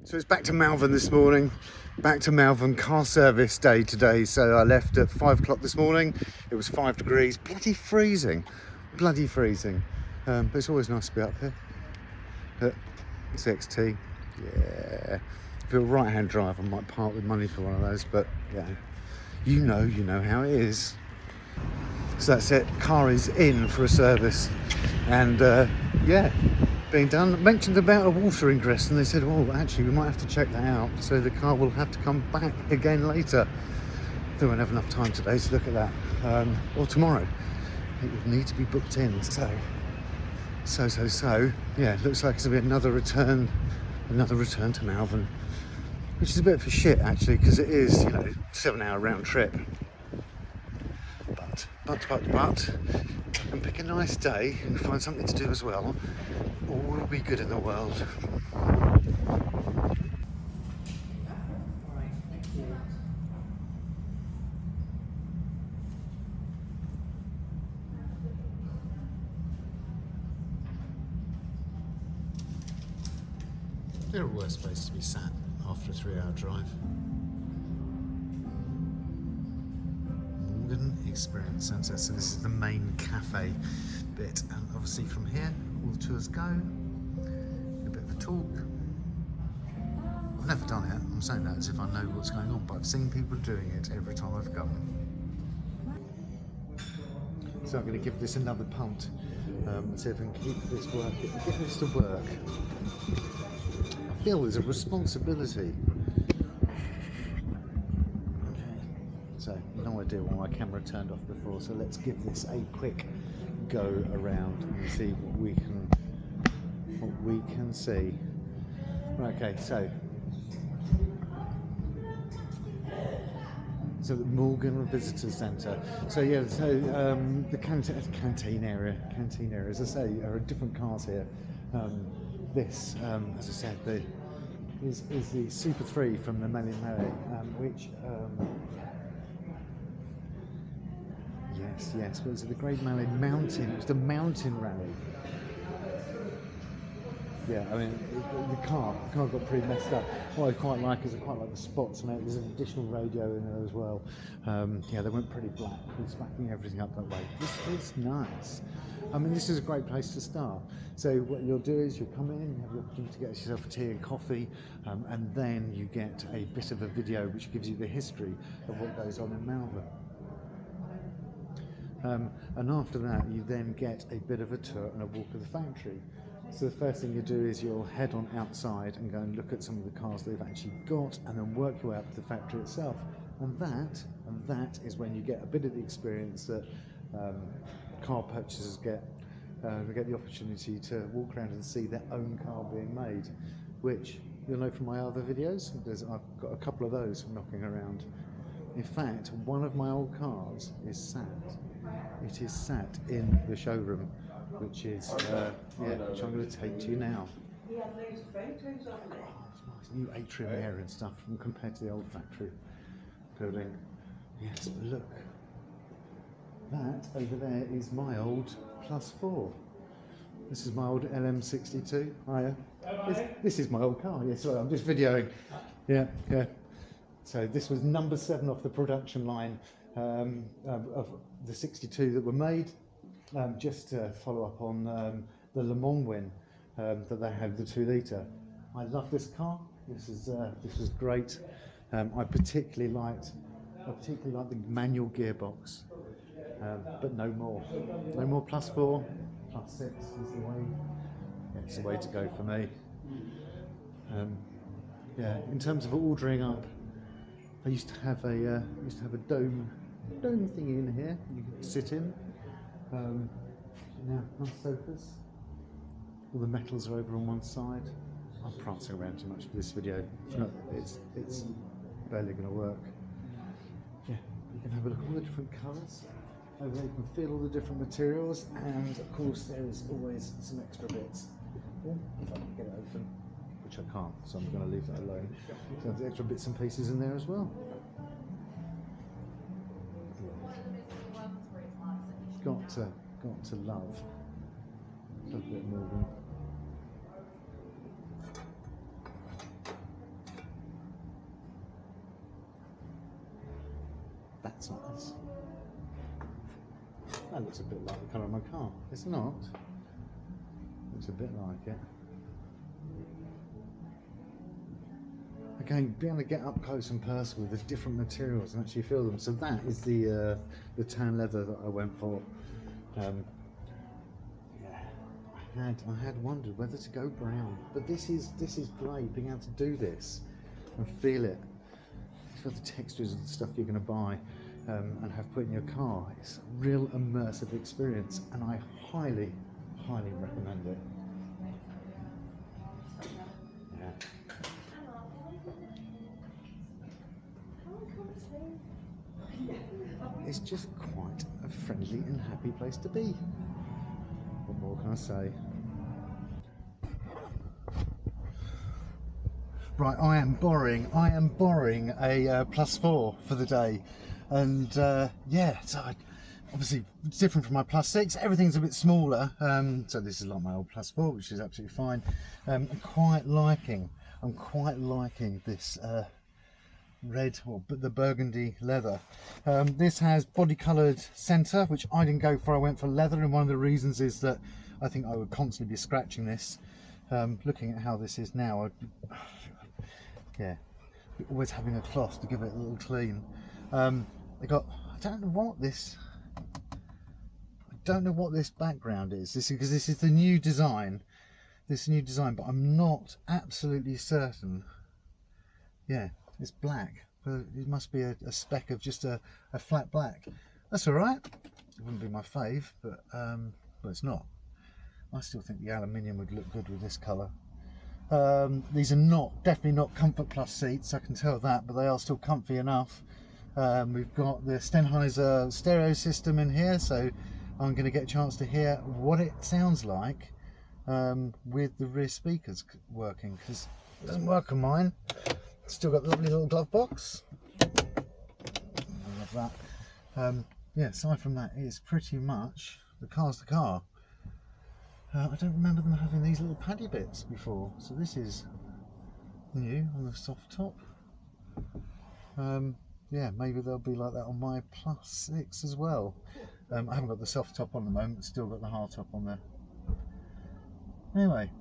So it's back to Malvern this morning, back to Malvern car service day today. So I left at 5 o'clock this morning. It was 5 degrees, bloody freezing. But it's always nice to be up here. But it's XT, yeah. If you're a right-hand drive, I might part with money for one of those, but yeah, you know how it is. So that's it, car is in for a service. And yeah, being done. I mentioned about a water ingress and they said, oh, actually we might have to check that out, so the car will have to come back again later. They won't have enough time today to look at that, or tomorrow. It would need to be booked in. So yeah, it looks like it's gonna be another return to Malvern, which is a bit of a shit actually, because it is, 7-hour round trip. But I can pick a nice day and find something to do as well. All will be good in the world. They're a worse place to be sat after a 3-hour drive. Morgan Experience Centre. So this is the main cafe bit, and obviously from here all the tours go. A bit of a talk. I've never done it. I'm saying that as if I know what's going on, but I've seen people doing it every time I've gone. So I'm going to give this another punt and see if I can keep this working, get this to work. I feel there's a responsibility. Okay, so no idea why my camera turned off before, so let's give this a quick go around and see what we can see. Okay, so the Morgan Visitor Centre. So yeah, the canteen area. As I say, there are different cars here. This, as I said, is the Super 3 from the Malvern, which yes, was it the Great Malvern Mountain? It was the mountain rally. Yeah, I mean, the car got pretty messed up. What I quite like is the spots, and there's an additional radio in there as well. Yeah, they went pretty black, smacking everything up that way. This is nice. I mean, this is a great place to start. So what you'll do is you'll come in, you have the opportunity to get yourself a tea and coffee, and then you get a bit of a video which gives you the history of what goes on in Malvern. And after that, you then get a bit of a tour and a walk of the factory. So the first thing you do is you'll head on outside and go and look at some of the cars they've actually got, and then work your way up to the factory itself. And that is when you get a bit of the experience that car purchasers get. They get the opportunity to walk around and see their own car being made, which you'll know from my other videos. I've got a couple of those knocking around. In fact, one of my old cars is sat. It is sat in the showroom, which which I'm going to take to you now. Oh, it's nice, new atrium air and stuff compared to the old factory building. Yes, but look, that over there is my old +4. This is my old LM62. Hiya. This is my old car. Yes, sorry, I'm just videoing. Yeah. So this was number 7 off the production line of the 62 that were made, just to follow up on the Le Mans win that they had, the 2 litre. I love this car. This was great. I particularly liked the manual gearbox, but no more +4, +6 is the way. Yeah, it's the way to go for me. Yeah, in terms of ordering up, I used to have a dome thingy in here you could sit in. Now nice sofas. All the metals are over on one side. I'm prancing around too much for this video. It's barely going to work. Yeah, you can have a look at all the different colours. Over there you can feel all the different materials, and of course there is always some extra bits. Oh, if I can get it open, which I can't, so I'm going to leave that alone. So there's extra bits and pieces in there as well. Got to love a bit more. That's nice. That looks a bit like the colour of my car. It's not. Looks a bit like it. Again, being able to get up close and personal with the different materials and actually feel them. So that is the tan leather that I went for. Yeah, I had wondered whether to go brown, but this is great. Being able to do this and feel it, feel the textures of the stuff you're going to buy and have put in your car. It's a real immersive experience, and I highly recommend it. Yeah. It's just quite a friendly and happy place to be. What more can I say? Right, I am borrowing a +4 for the day, and yeah, so obviously it's different from my +6. Everything's a bit smaller, so this is like my old +4, which is absolutely fine. I'm quite liking this red, or the burgundy leather. This has body coloured centre, which I didn't go for. I went for leather, and one of the reasons is that I think I would constantly be scratching this. Looking at how this is now, yeah, always having a cloth to give it a little clean. I don't know what this background is. Because this is the new design. But I'm not absolutely certain. Yeah, it's black, but it must be a speck of just a flat black. That's all right. It wouldn't be my fave, but it's not. I still think the aluminium would look good with this colour. These are definitely not Comfort Plus seats, I can tell that, but they are still comfy enough. We've got the Sennheiser stereo system in here, so I'm going to get a chance to hear what it sounds like with the rear speakers working, because it doesn't work on mine. Still got the lovely little glove box. I love that. Yeah, aside from that, it's pretty much the car's the car. I don't remember them having these little paddy bits before, so this is new on the soft top. Yeah, maybe they'll be like that on my +6 as well. I haven't got the soft top on the moment, still got the hard top on there. Anyway,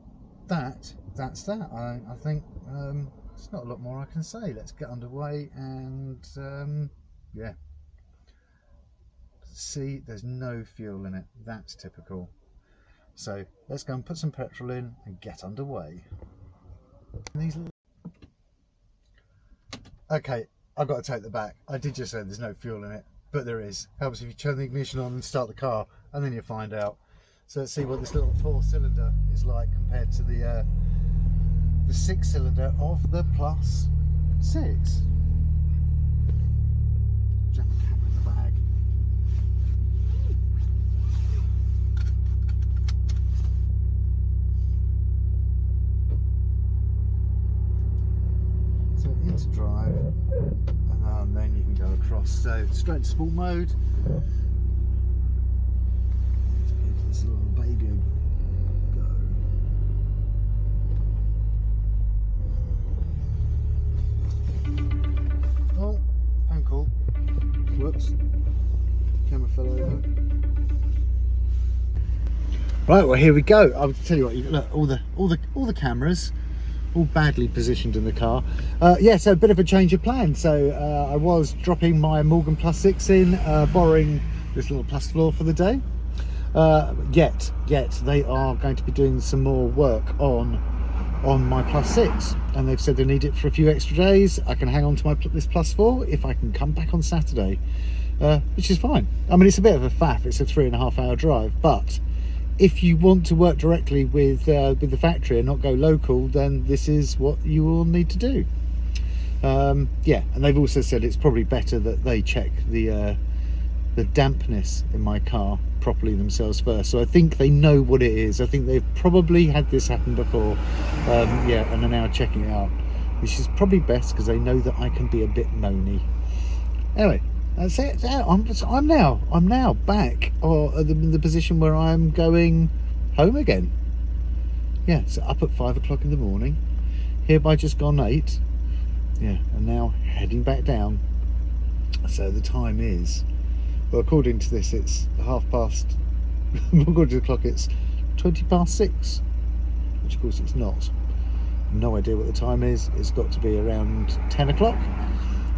that's that. I think there's not a lot more I can say. Let's get underway and yeah. See, there's no fuel in it. That's typical. So let's go and put some petrol in and get underway. Okay, I've got to take the back. I did just say there's no fuel in it, but there is. Helps if you turn the ignition on and start the car, and then you find out. So let's see what this little 4-cylinder is like compared to the 6-cylinder of the +6. Jam the camera in the bag. So into drive, and then you can go across. So straight to sport mode. Give this little baby a go. Oh, phone call. Whoops. Camera fell over. Right, well here we go. I'll tell you what. Look, all the cameras, all badly positioned in the car. Yeah, so a bit of a change of plan. So I was dropping my Morgan +6 in, borrowing this little +4 for the day. Yet they are going to be doing some more work on my +6, and they've said they need it for a few extra days. I can hang on to this +4 if I can come back on Saturday, which is fine. I mean, it's a bit of a faff. It's a 3.5-hour drive, but if you want to work directly with the factory and not go local, then this is what you will need to do. Yeah, and they've also said it's probably better that they check the dampness in my car properly themselves first. So I think they know what it is. I think they've probably had this happen before. Yeah, and are now checking it out, which is probably best because they know that I can be a bit moany. Anyway, that's it. I'm now back in the position where I'm going home again. Yeah, so up at 5 o'clock in the morning, here by just gone 8. Yeah, and now heading back down. So the time is, well, according to this, it's 6:30. According to the clock, it's 6:20, which of course it's not. No idea what the time is. It's got to be around 10 o'clock.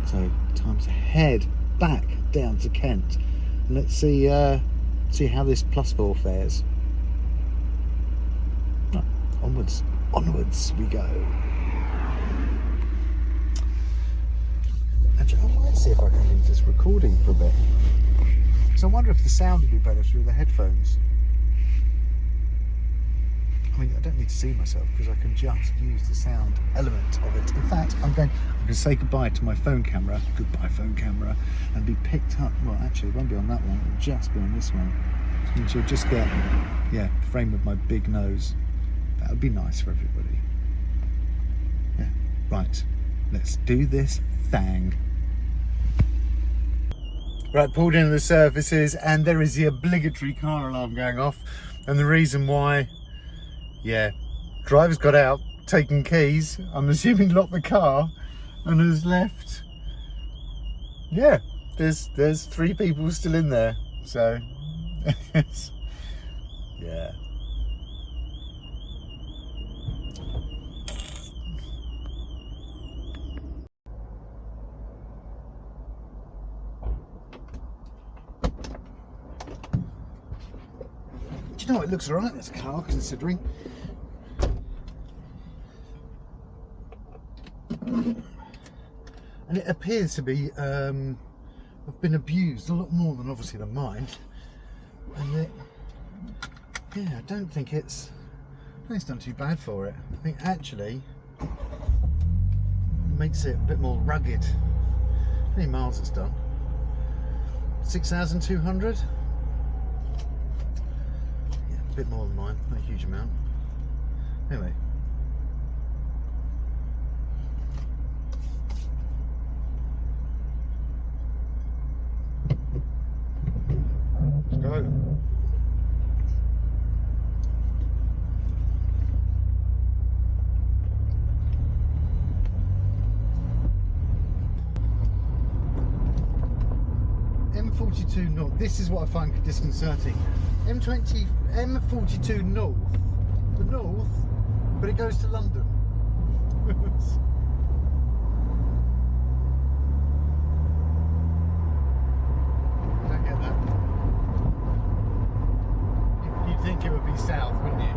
So time to head back down to Kent. And let's see how this +4 fares. Right, onwards we go. Actually, I might see if I can leave this recording for a bit. So I wonder if the sound would be better through the headphones. I mean, I don't need to see myself because I can just use the sound element of it. In fact, I'm going to say goodbye to my phone camera, and be picked up. Well, actually, it won't be on that one. It'll just be on this one. And you'll just get, yeah, frame of my big nose. That would be nice for everybody. Yeah, right. Let's do this thing. Right, pulled into the services, and there is the obligatory car alarm going off. And the reason why, yeah, driver's got out, taken keys, I'm assuming locked the car, and has left. Yeah, there's 3 people still in there, so yeah. Do you know, it looks alright, this car, considering. And it appears to be, I've been abused a lot more than obviously than mine. And yeah, I don't think it's done too bad for it. I think actually it makes it a bit more rugged. How many miles it's done? 6,200? Yeah, a bit more than mine, not a huge amount. Anyway. Let's go. M42 North. This is what I find disconcerting. M42 North, the North, but it goes to London. I don't get that. You'd think it would be south, wouldn't you?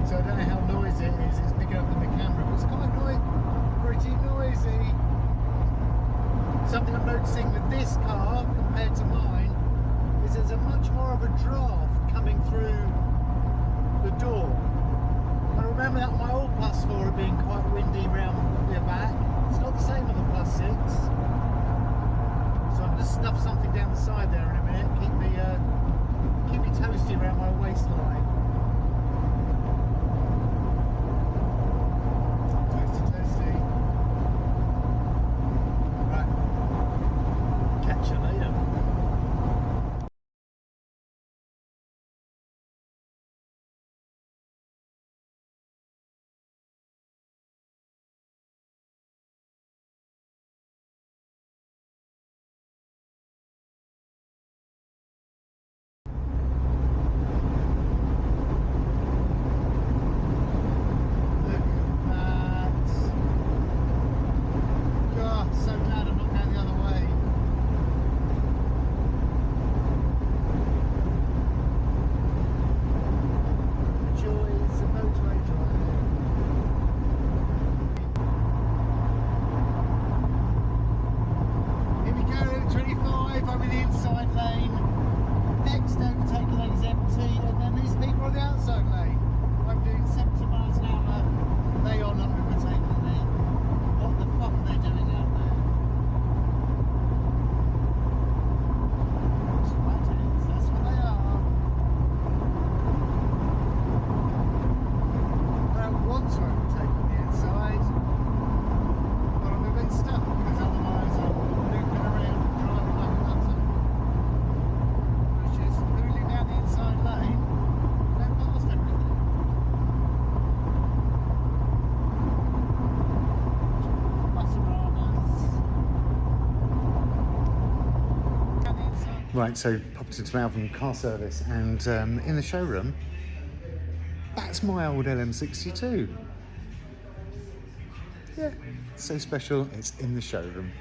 So I don't know how noisy it is, it's picking up on the camera, but it's quite pretty noisy. Something I'm noticing with this car compared to mine is there's a much more of a draft coming through the door. I remember that on my old +4 it being quite windy round the back. It's not the same on the +6. So I'm going to stuff something down the side there in a minute, keep me toasty around my waistline. Right, so popped into Malvern car service, and in the showroom, that's my old LM62. Yeah, so special, it's in the showroom.